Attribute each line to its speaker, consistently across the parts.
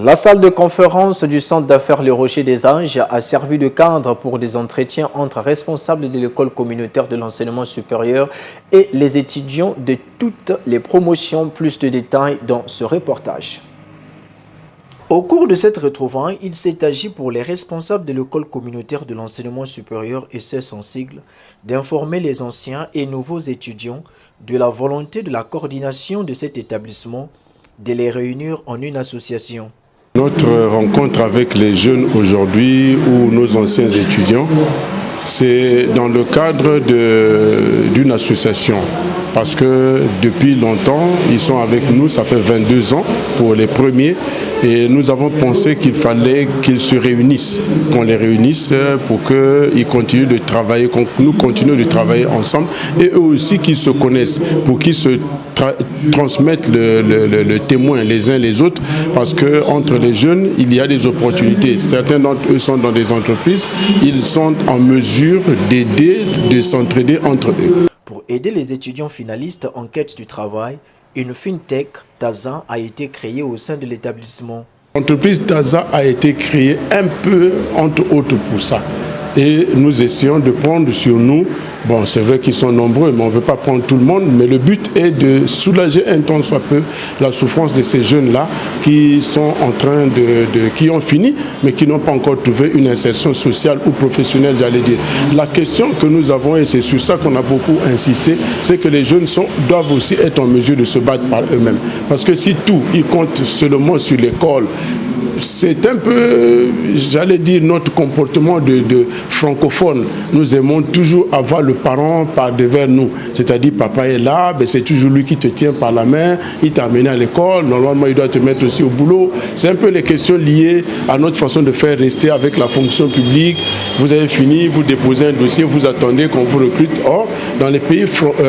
Speaker 1: La salle de conférence du centre d'affaires Le Rocher des Anges a servi de cadre pour des entretiens entre responsables de l'école communautaire de l'enseignement supérieur et les étudiants de toutes les promotions. Plus de détails dans ce reportage. Au cours de cette retrouvaille, il s'est agi pour les responsables de l'école communautaire de l'enseignement supérieur et ses en sigle d'informer les anciens et nouveaux étudiants de la volonté de la coordination de cet établissement de les réunir en une association.
Speaker 2: Notre rencontre avec les jeunes aujourd'hui ou nos anciens étudiants, c'est dans le cadre d'une association. Parce que depuis longtemps, ils sont avec nous, ça fait 22 ans pour les premiers. Et nous avons pensé qu'il fallait qu'ils se réunissent, qu'on les réunisse pour qu'ils continuent de travailler, qu'on nous continuons de travailler ensemble. Et eux aussi qu'ils se connaissent, pour qu'ils se transmettent le témoin les uns les autres. Parce qu'entre les jeunes, il y a des opportunités. Certains d'entre eux sont dans des entreprises. Ils sont en mesure d'aider, de s'entraider entre eux.
Speaker 1: Pour aider les étudiants finalistes en quête du travail, une fintech TAZA a été créée au sein de l'établissement.
Speaker 2: L'entreprise TAZA a été créée un peu entre autres pour ça. Et nous essayons de prendre sur nous, bon c'est vrai qu'ils sont nombreux, mais on ne veut pas prendre tout le monde, mais le but est de soulager un tant soit peu la souffrance de ces jeunes-là qui sont en train qui ont fini, mais qui n'ont pas encore trouvé une insertion sociale ou professionnelle, j'allais dire. La question que nous avons, et c'est sur ça qu'on a beaucoup insisté, c'est que les jeunes doivent aussi être en mesure de se battre par eux-mêmes. Parce que si tout, ils comptent seulement sur l'école, c'est un peu, j'allais dire, notre comportement de francophone. Nous aimons toujours avoir le parent par devers nous. C'est-à-dire, papa est là, ben c'est toujours lui qui te tient par la main, il t'a amené à l'école, normalement il doit te mettre aussi au boulot. C'est un peu les questions liées à notre façon de faire rester avec la fonction publique. Vous avez fini, vous déposez un dossier, vous attendez qu'on vous recrute. Or, dans les pays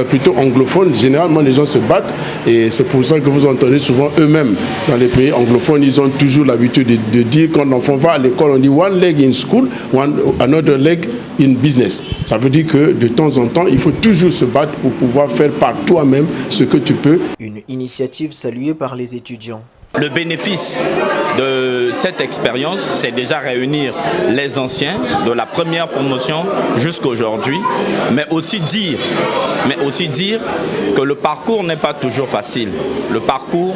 Speaker 2: plutôt anglophones, généralement les gens se battent et c'est pour ça que vous entendez souvent eux-mêmes. Dans les pays anglophones, ils ont toujours l'habitude de dire quand l'enfant va à l'école, on dit one leg in school, another leg in business. Ça veut dire que de temps en temps, il faut toujours se battre pour pouvoir faire par toi-même ce que tu peux.
Speaker 1: Une initiative saluée par les étudiants.
Speaker 3: Le bénéfice de cette expérience, c'est déjà réunir les anciens de la première promotion jusqu'à aujourd'hui, mais aussi dire que le parcours n'est pas toujours facile. Le parcours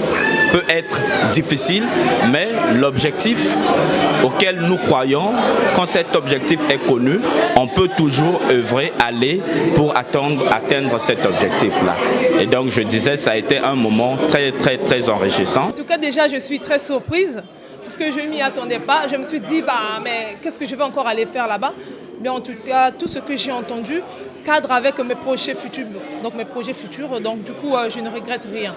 Speaker 3: peut être difficile, mais l'objectif auquel nous croyons, quand cet objectif est connu, on peut toujours œuvrer, aller pour atteindre cet objectif-là. Et donc je disais, ça a été un moment très enrichissant.
Speaker 4: En tout cas, déjà, je suis très surprise parce que je ne m'y attendais pas. Je me suis dit, mais qu'est-ce que je vais encore aller faire là-bas? Mais en tout cas, tout ce que j'ai entendu cadre avec mes projets futurs. Donc, du coup, je ne regrette rien.